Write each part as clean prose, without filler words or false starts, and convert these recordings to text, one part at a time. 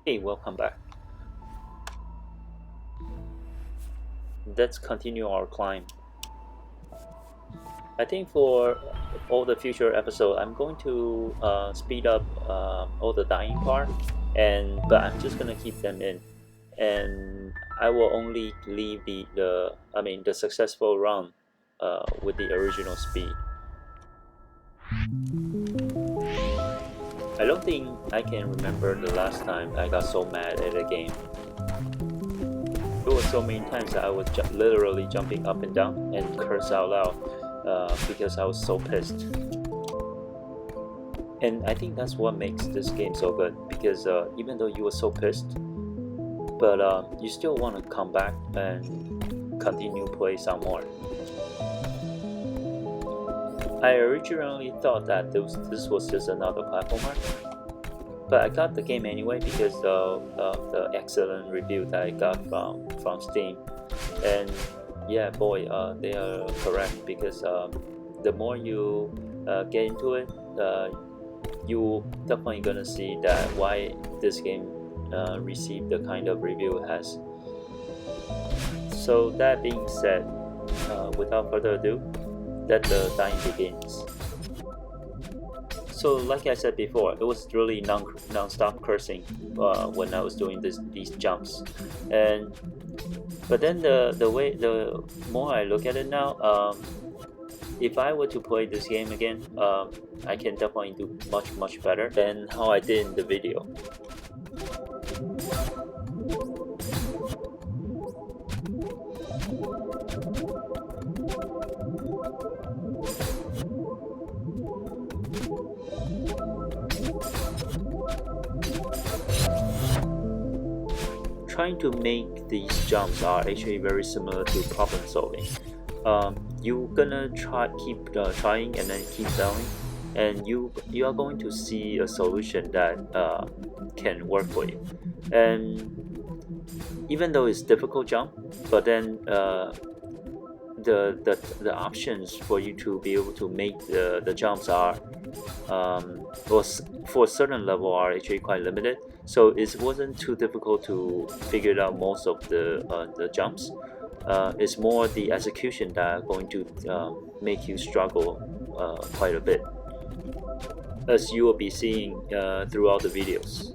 Hey, welcome back. Let's continue our climb. I think for all the future episode, I'm going to speed up all the dying part, but I'm just gonna keep them in, and I will only leave the successful run with the original speed. I don't think I can remember the last time I got so mad at a game. There were so many times that I was literally jumping up and down and curse out loud because I was so pissed. And I think that's what makes this game so good, because even though you were so pissed, but you still want to come back and continue play some more. I originally thought that this was just another platformer, but I got the game anyway because of the excellent review that I got from Steam. And yeah, boy, they are correct, because the more you get into it, you definitely gonna see that why this game received the kind of review it has. So that being said, without further ado, let the dying begins. So like I said before, it was really non-stop cursing when I was doing these jumps, but then the more I look at it now, if I were to play this game again, I can definitely do much better than how I did in the video. Trying to make these jumps are actually very similar to problem solving. You're gonna keep trying and then keep failing, and you are going to see a solution that can work for you. And even though it's difficult jump, but then the options for you to be able to make the jumps are for a certain level are actually quite limited. So it wasn't too difficult to figure out most of the jumps. It's more the execution that are going to make you struggle quite a bit, as you will be seeing throughout the videos.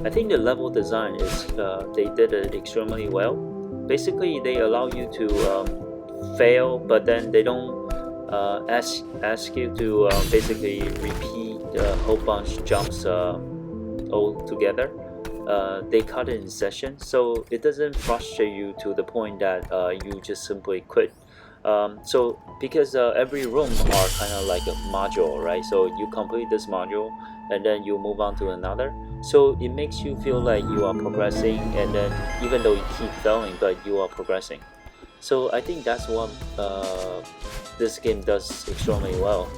I think the level design is they did it extremely well. Basically, they allow you to fail, but then they don't ask you to basically repeat a whole bunch jumps all together. They cut it in sessions, so it doesn't frustrate you to the point that you just simply quit. So because every room are kind of like a module, right? So you complete this module and then you move on to another. So it makes you feel like you are progressing, and then even though you keep failing, but you are progressing. So I think that's what this game does extremely well.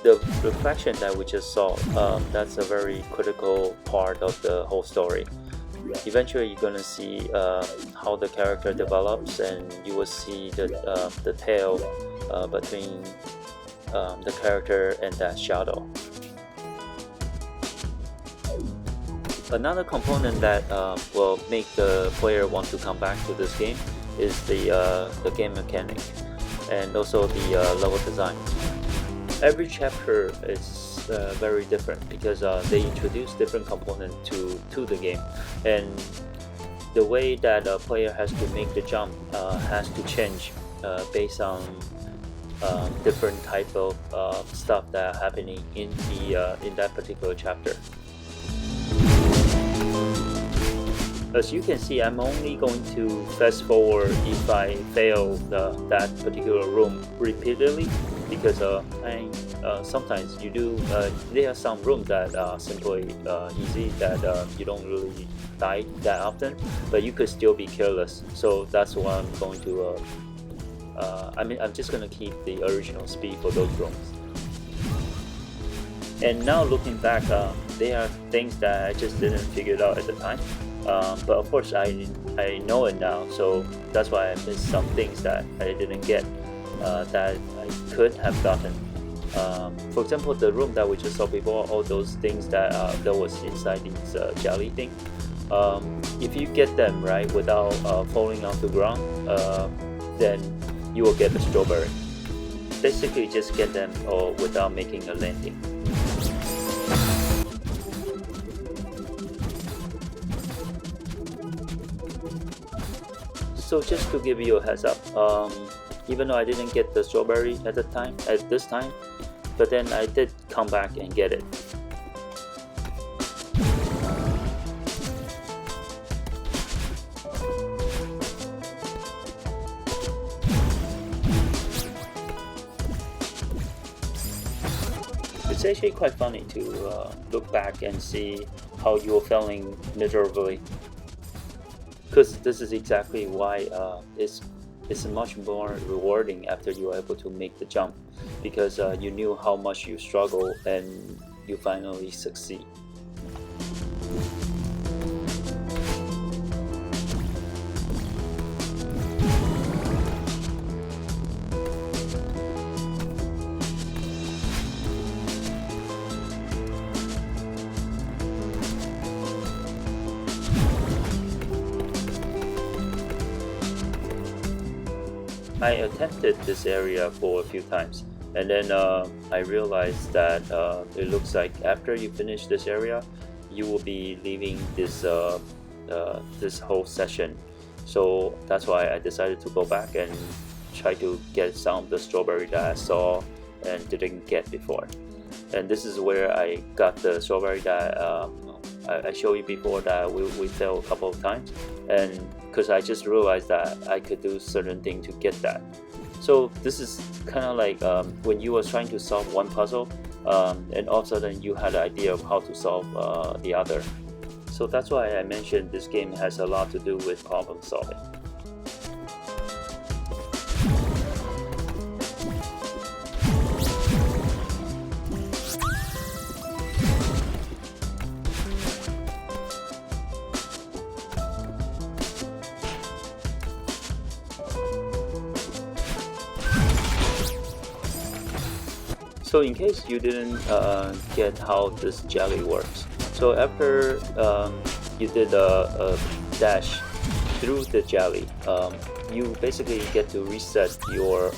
The reflection that we just saw, that's a very critical part of the whole story. Eventually you're gonna see how the character develops, and you will see the tale between the character and that shadow. Another component that will make the player want to come back to this game is the game mechanic, and also the level design. Every chapter is very different because they introduce different components to the game, and the way that a player has to make the jump has to change based on different type of stuff that are happening in that particular chapter. As you can see, I'm only going to fast forward if I fail that particular room repeatedly, because sometimes you do. There are some rooms that are simply easy, that you don't really die that often, but you could still be careless. So that's why I'm going to. I'm just gonna keep the original speed for those rooms. And now looking back, there are things that I just didn't figure out at the time. But of course I know it now, so that's why I missed some things that I didn't get, that I could have gotten. For example, the room that we just saw before, all those things that was inside these jelly thing. If you get them right without falling on the ground, then you will get the strawberry. Basically, just get them all without making a landing. So just to give you a heads up, even though I didn't get the strawberry at this time, but then I did come back and get it. It's actually quite funny to look back and see how you were feeling miserably, because this is exactly why it's much more rewarding after you are able to make the jump, because you knew how much you struggle and you finally succeed. I attempted this area for a few times, and then I realized that it looks like after you finish this area, you will be leaving this this whole session. So that's why I decided to go back and try to get some of the strawberry that I saw and didn't get before. And this is where I got the strawberry that I showed you before, that we failed a couple of times, and because I just realized that I could do certain thing to get that. So this is kind of like when you were trying to solve one puzzle, and all of a sudden you had an idea of how to solve the other. So that's why I mentioned this game has a lot to do with problem solving. So in case you didn't get how this jelly works, so after you did a dash through the jelly, you basically get to reset your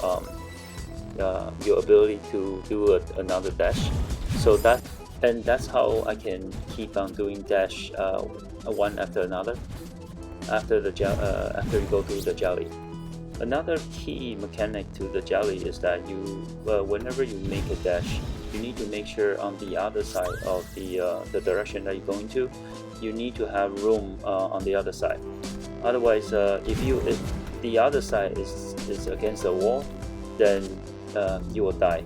ability to do another dash. So that's how I can keep on doing dash one after another after you go through the jelly. Another key mechanic to the jelly is that whenever you make a dash, you need to make sure on the other side of the direction that you're going to, you need to have room on the other side. Otherwise, if the other side is against the wall, then you will die.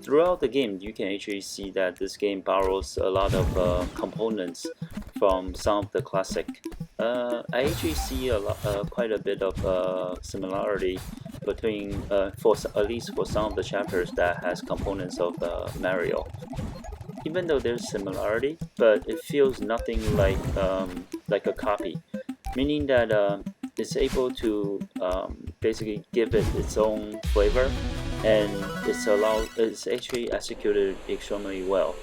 Throughout the game, you can actually see that this game borrows a lot of components from some of the classic. I actually see quite a bit of similarity between, at least for some of the chapters that has components of Mario. Even though there's similarity, but it feels nothing like a copy, meaning that it's able to basically give it its own flavor, and it's actually executed extremely well.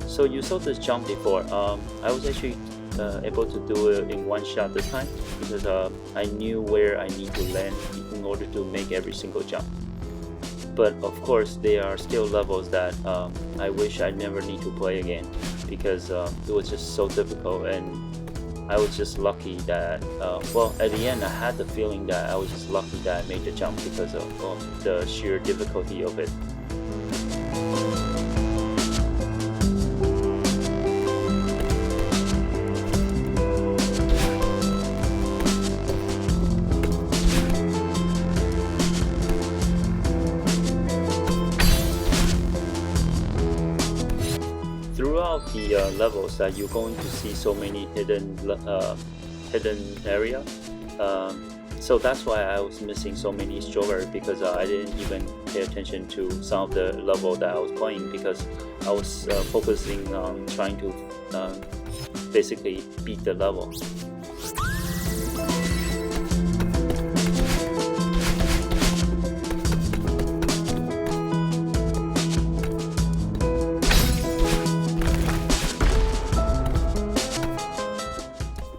So you saw this jump before. I was actually able to do it in one shot this time, because I knew where I need to land in order to make every single jump. But of course, there are still levels that I wish I never need to play again, because it was just so difficult, and I was just lucky that, well, at the end I had the feeling that I was just lucky that I made the jump because of the sheer difficulty of it. the levels that you're going to see so many hidden area. So that's why I was missing so many strawberry, because I didn't even pay attention to some of the level that I was playing, because I was focusing on trying to basically beat the level.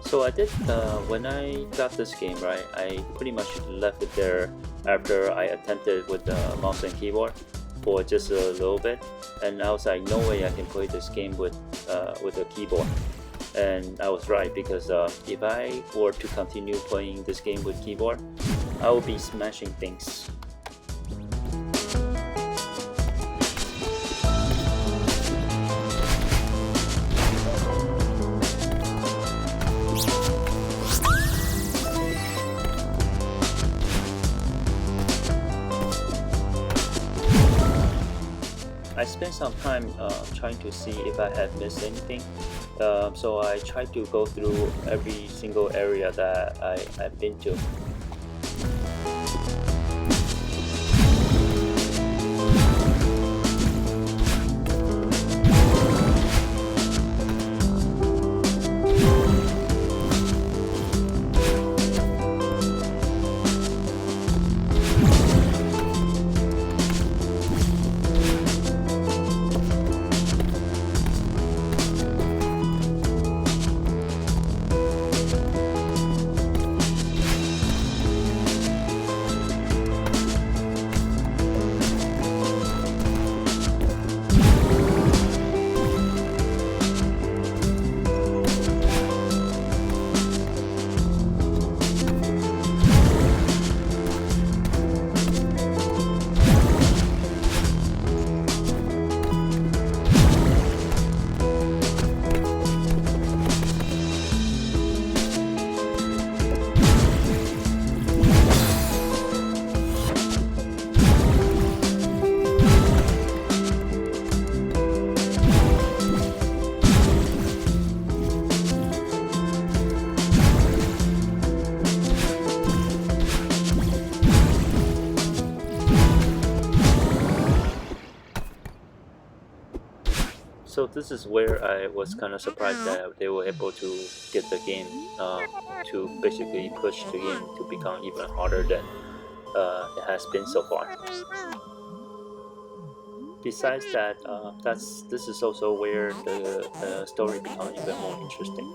So I did, when I got this game, right, I pretty much left it there after I attempted with the mouse and keyboard for just a little bit, and I was like, no way I can play this game with a keyboard. And I was right, because if I were to continue playing this game with keyboard, I would be smashing things. I spent some time trying to see if I had missed anything, so I tried to go through every single area that I've been to. So this is where I was kind of surprised that they were able to get the game to basically push the game to become even harder than it has been so far. Besides that, this is also where the story becomes even more interesting.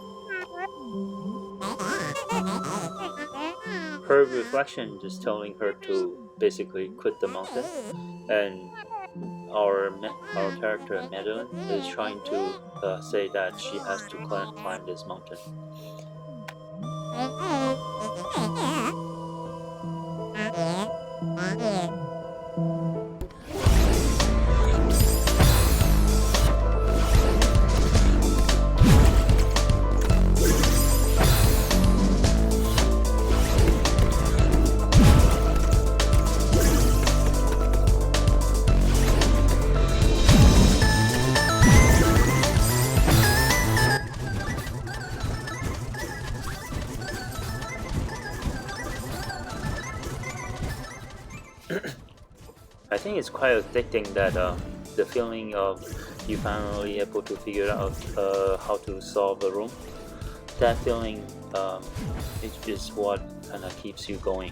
Her reflection is telling her to basically quit the mountain, and our character Madeline is trying to say that she has to climb this mountain. I think it's quite addicting that the feeling of you finally able to figure out how to solve a room. That feeling is what kind of keeps you going.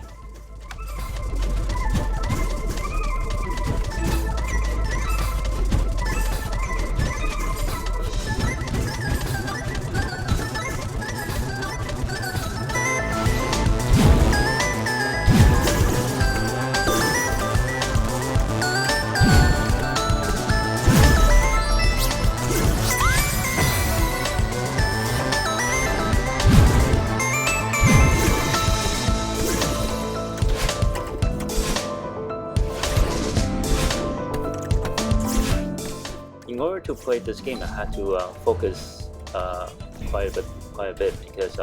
In order to play this game, I had to focus quite a bit because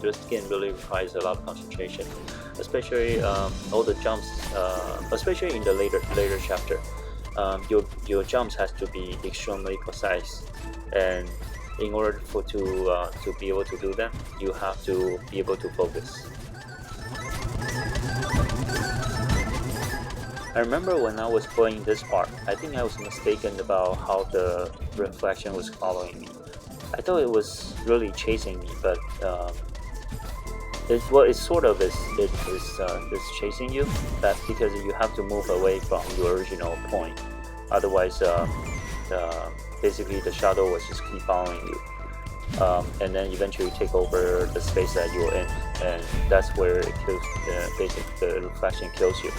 this game really requires a lot of concentration, especially all the jumps, especially in the later chapter. your jumps has to be extremely precise, and in order to be able to do them, you have to be able to focus. I remember when I was playing this part, I think I was mistaken about how the reflection was following me. I thought it was really chasing me, but it sort of is chasing you. That because you have to move away from your original point, otherwise, basically the shadow was just keep following you, and then eventually take over the space that you're in, and that's where it kills. Basically, the reflection kills you.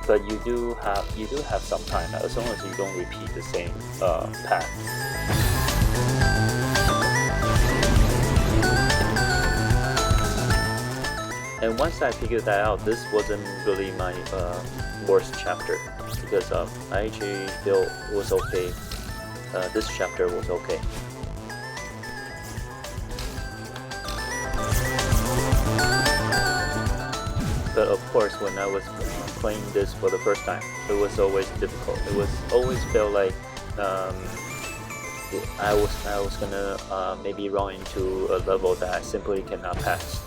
But you do have some time as long as you don't repeat the same path. And once I figured that out, this wasn't really my worst chapter, because I actually feel it was okay. This chapter was okay. But of course, when I was playing this for the first time, it was always difficult. It was always felt like I was gonna maybe run into a level that I simply cannot pass.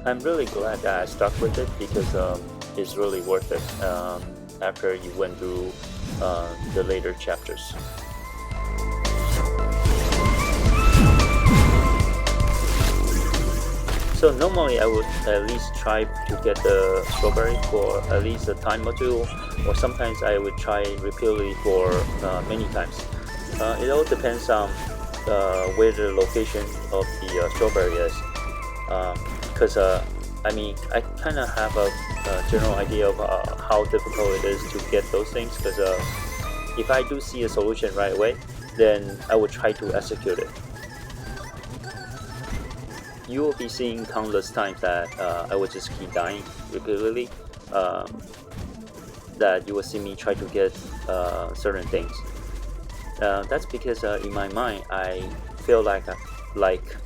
I'm really glad that I stuck with it, because it's really worth it after you went through the later chapters. So normally I would at least try to get the strawberry for at least a time or two, or sometimes I would try repeatedly for many times. It all depends on where the location of the strawberry is. Because I mean, I kind of have a general idea of how difficult it is to get those things, because if I do see a solution right away, then I would try to execute it. You will be seeing countless times that I would just keep dying repeatedly, that you will see me try to get certain things. That's because in my mind I feel like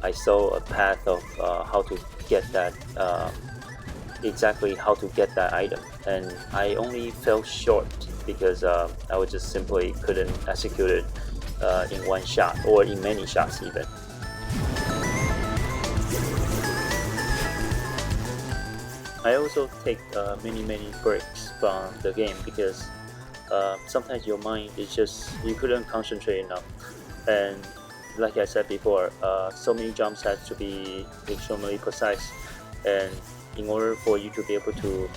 I saw a path of how to get that, exactly how to get that item, and I only fell short because I would just simply couldn't execute it in one shot, or in many shots even. I also take many breaks from the game, because sometimes your mind is just, you couldn't concentrate enough, and like I said before, so many jumps have to be extremely precise, and in order for you to be able to,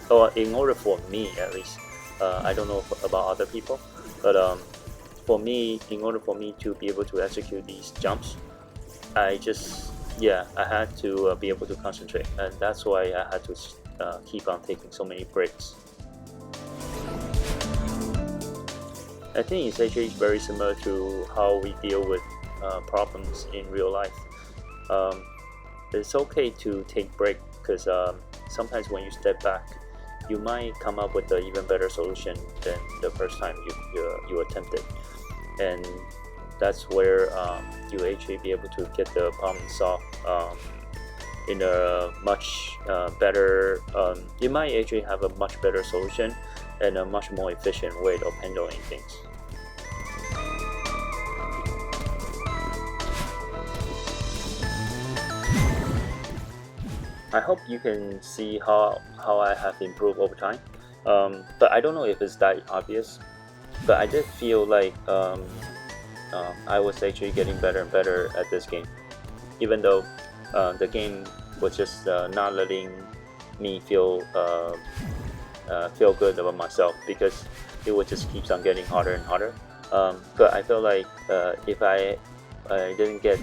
or in order for me at least, I don't know about other people, but for me, in order for me to be able to execute these jumps, I had to be able to concentrate, and that's why I had to keep on taking so many breaks. I think it's actually very similar to how we deal with problems in real life. It's okay to take breaks, because sometimes when you step back, you might come up with an even better solution than the first time you attempted, and that's where you actually be able to get the problem solved in a much better. You might actually have a much better solution and a much more efficient way of handling things. I hope you can see how I have improved over time, but I don't know if it's that obvious, but I did feel like I was actually getting better and better at this game, even though the game was just not letting me feel good about myself, because it would just keeps on getting harder and harder. But I felt like if I didn't get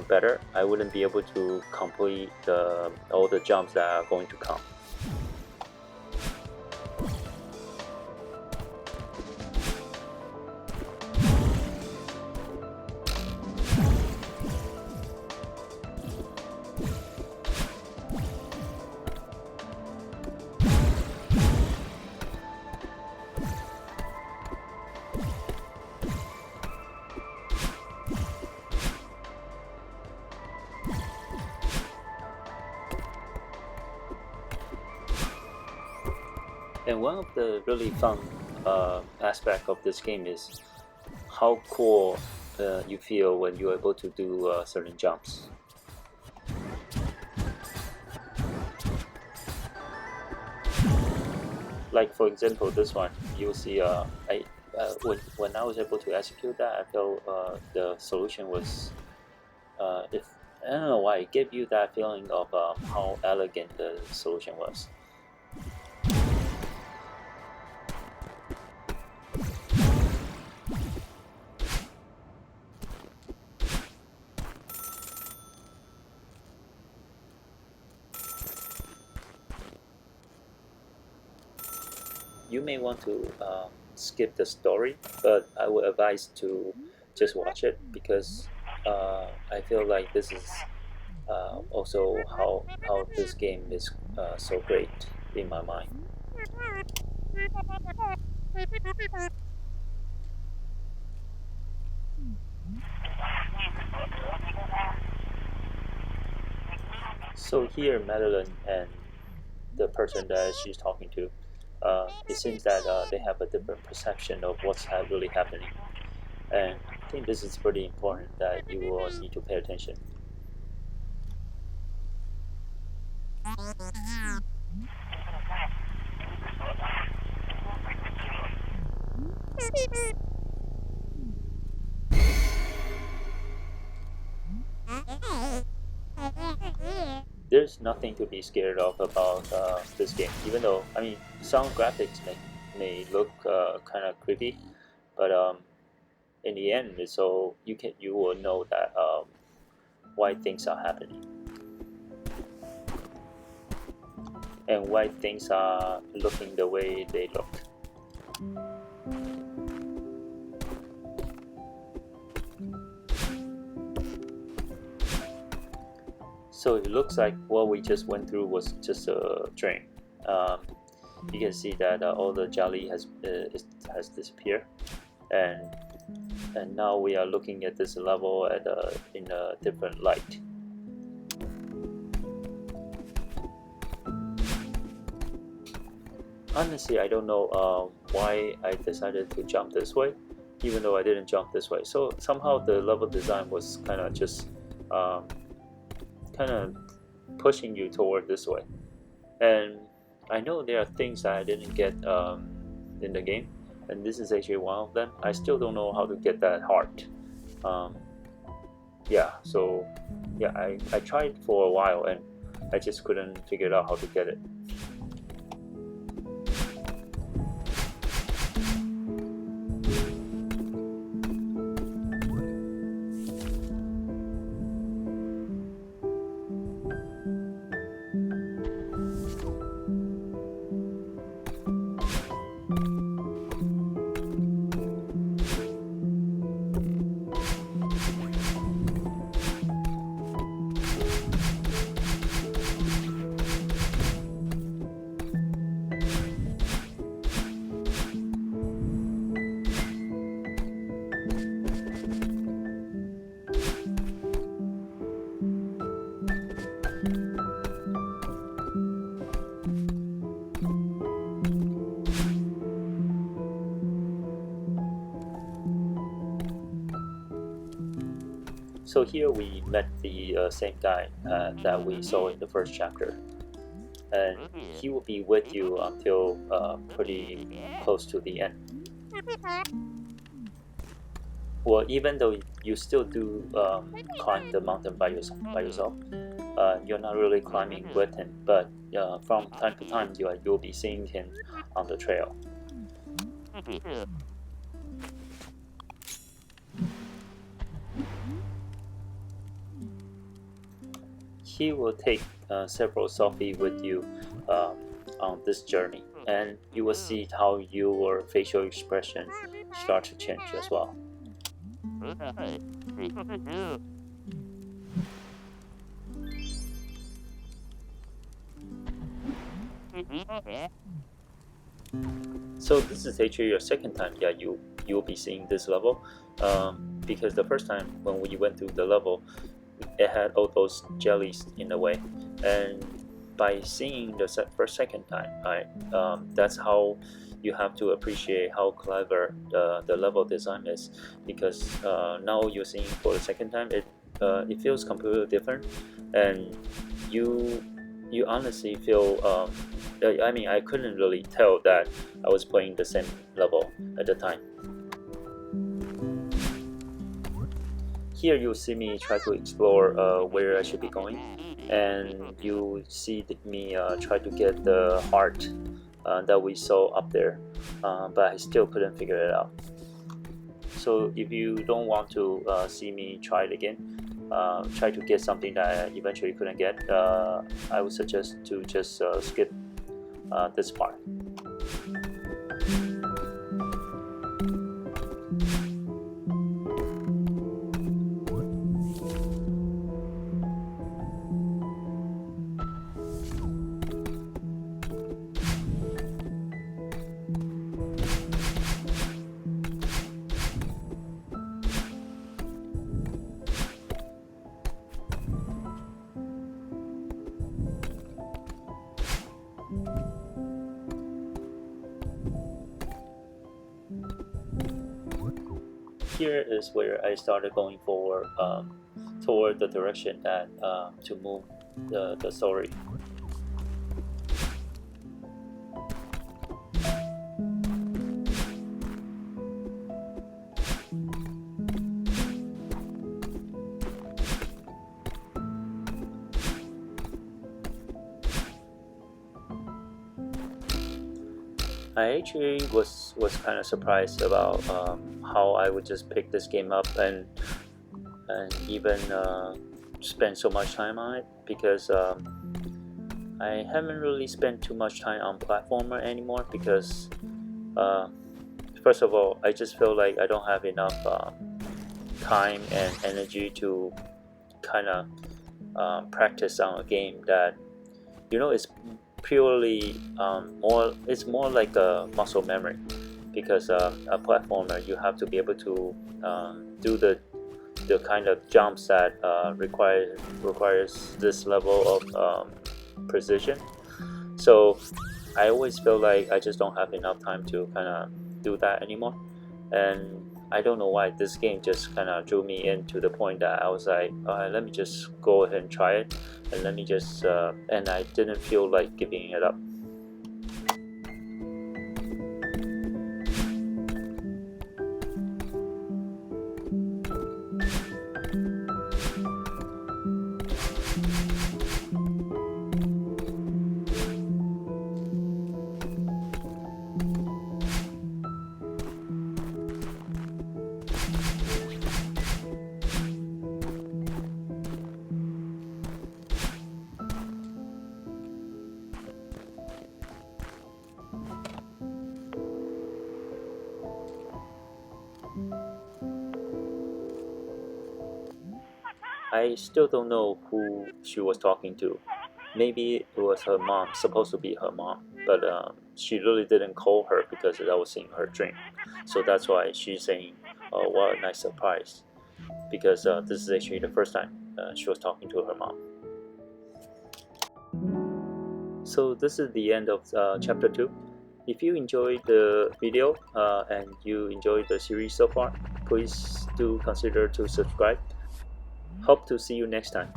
better, I wouldn't be able to complete all the jumps that are going to come. And one of the really fun aspect of this game is how cool you feel when you're able to do certain jumps. Like for example, this one, you'll see. When I was able to execute that, I felt the solution was, if I don't know why, it gave you that feeling of how elegant the solution was. You may want to skip the story, but I would advise to just watch it because I feel like this is also how this game is so great in my mind. So here, Madeline and the person that she's talking to, it seems that they have a different perception of what's really happening, and I think this is pretty important that you will need to pay attention. There's nothing to be scared of about this game, even though I mean some graphics may look kind of creepy, but in the end, so you will know that why things are happening and why things are looking the way they look. So it looks like what we just went through was just a drain. You can see that all the jelly has disappeared, and now we are looking at this level in a different light. Honestly, I don't know why I decided to jump this way, even though I didn't jump this way. So somehow the level design was kind of just kind of pushing you toward this way. And I know there are things that I didn't get in the game, and this is actually one of them. I still don't know how to get that heart. Yeah, so yeah, I tried for a while and I just couldn't figure out how to get it. So here we met the same guy that we saw in the first chapter, and he will be with you until pretty close to the end. Well, even though you still do climb the mountain by yourself, you're not really climbing with him, but from time to time you'll be seeing him on the trail. He will take several selfies with you on this journey, and you will see how your facial expression start to change as well. So this is actually your second time. Yeah, you'll be seeing this level, because the first time when we went through the level, it had all those jellies in the way, and by seeing the second time, right? That's how you have to appreciate how clever the level design is, because now you're seeing for the second time, it feels completely different, and you honestly feel I mean, I couldn't really tell that I was playing the same level at the time. Here you see me try to explore where I should be going, and you see me try to get the heart that we saw up there, but I still couldn't figure it out. So if you don't want to see me try it again, try to get something that I eventually couldn't get, I would suggest to just skip this part. Here is where I started going forward toward the direction that to move the story. I actually was kind of surprised about how I would just pick this game up and even spend so much time on it, because I haven't really spent too much time on platformer anymore, because first of all, I just feel like I don't have enough time and energy to kind of practice on a game that, you know, is purely it's more like a muscle memory, because a platformer, you have to be able to do the kind of jumps that requires this level of precision. So I always feel like I just don't have enough time to kind of do that anymore, and I don't know why this game just kind of drew me in to the point that I was like, let me just go ahead and try it, and let me just and I didn't feel like giving it up. I still don't know who she was talking to. Maybe it was her mom, supposed to be her mom, but she really didn't call her because that was in her dream. So that's why she's saying, "Oh, what a nice surprise," because this is actually the first time she was talking to her mom. So this is the end of chapter 2. If you enjoyed the video and you enjoyed the series so far, please do consider to subscribe. Hope to see you next time.